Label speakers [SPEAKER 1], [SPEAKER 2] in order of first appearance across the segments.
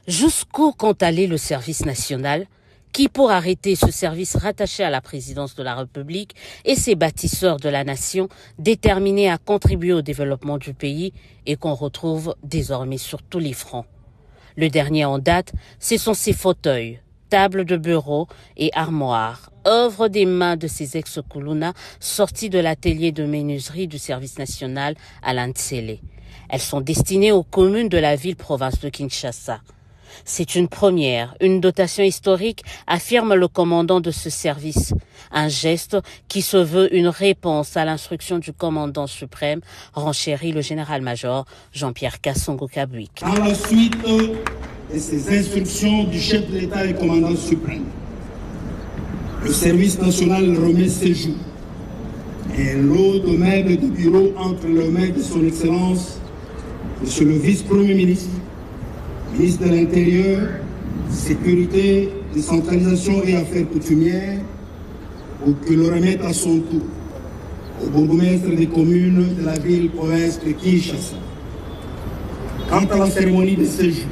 [SPEAKER 1] Jusqu'où compte aller le service national, qui pour arrêter ce service rattaché à la présidence de la République et ses bâtisseurs de la nation déterminés à contribuer au développement du pays et qu'on retrouve désormais sur tous les fronts. Le dernier en date, ce sont ces fauteuils, tables de bureau et armoires, œuvre des mains de ces ex-Kuluna sortis de l'atelier de menuiserie du service national à Lantsele. Elles sont destinées aux communes de la ville-province de Kinshasa. C'est une première, une dotation historique, affirme le commandant de ce service. Un geste qui se veut une réponse à l'instruction du commandant suprême, renchérit le général-major Jean-Pierre Kassongo-Kabwik.
[SPEAKER 2] Dans la suite de ces instructions du chef de l'État et commandant suprême, le service national remet ses jours et lot de meubles de bureau entre les mains de son Excellence, Monsieur le vice-premier ministre, ministre de l'Intérieur, Sécurité, Décentralisation et Affaires coutumières, pour que le remette à son tour au bourgmestre des communes de la ville-province de Kinshasa. Quant à la cérémonie de séjour,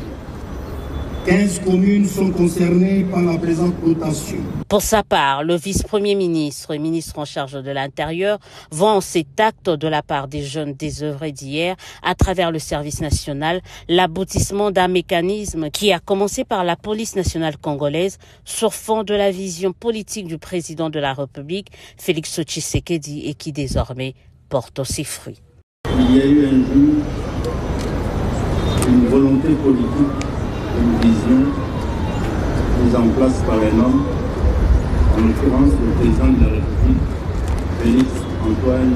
[SPEAKER 2] 15 communes sont concernées par la présente dotation.
[SPEAKER 1] Pour sa part, le vice-premier ministre et ministre en charge de l'Intérieur vend cet acte de la part des jeunes désœuvrés d'hier à travers le service national l'aboutissement d'un mécanisme qui a commencé par la police nationale congolaise sur fond de la vision politique du président de la République, Félix Tshisekedi, et qui désormais porte ses fruits.
[SPEAKER 3] Il y a eu un jour une volonté politique, une vision mise en place par un homme, en l'occurrence le président de la République, Félix Antoine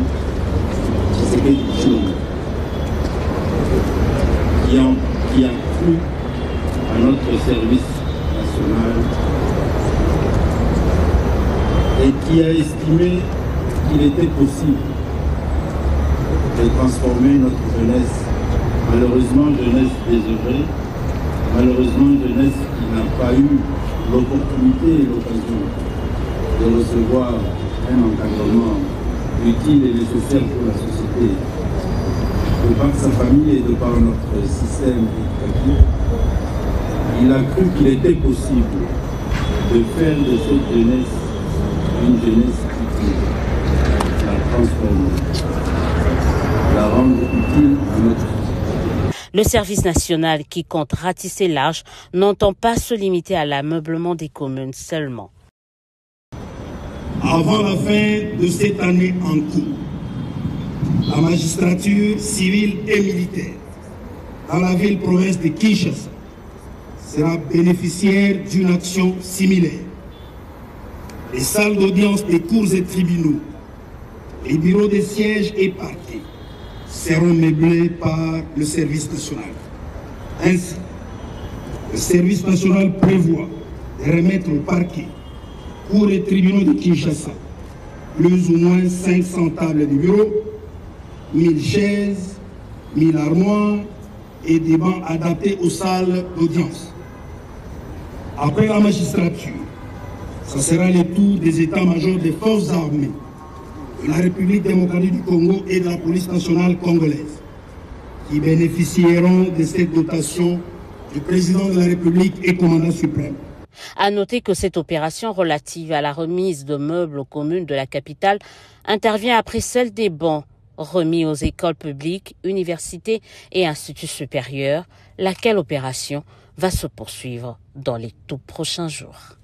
[SPEAKER 3] Tshisekedi Tshilombo, qui a cru à notre service national et qui a estimé qu'il était possible de transformer notre jeunesse, malheureusement jeunesse désœuvrée, malheureusement jeunesse qui n'a pas eu l'opportunité et l'occasion de recevoir un encadrement utile et nécessaire pour la société, de par sa famille et de par notre système éducatif. Il a cru qu'il était possible de faire de cette jeunesse une jeunesse utile, la transformer, la rendre utile à notre société.
[SPEAKER 1] Le service national qui compte ratisser large n'entend pas se limiter à l'ameublement des communes seulement.
[SPEAKER 2] Avant la fin de cette année en cours, la magistrature civile et militaire dans la ville-province de Kinshasa sera bénéficiaire d'une action similaire. Les salles d'audience des cours et tribunaux, les bureaux de sièges et parquets seront meublés par le service national. Ainsi, le service national prévoit de remettre au parquet, cours et tribunaux de Kinshasa, plus ou moins 500 tables de bureau, 1000 chaises, 1000 armoires et des bancs adaptés aux salles d'audience. Après la magistrature, ce sera le tour des états-majors des forces armées de la République démocratique du Congo et de la police nationale congolaise, qui bénéficieront de cette dotation du président de la République et commandant suprême.
[SPEAKER 1] À noter que cette opération relative à la remise de meubles aux communes de la capitale intervient après celle des bancs remis aux écoles publiques, universités et instituts supérieurs, laquelle opération va se poursuivre dans les tout prochains jours.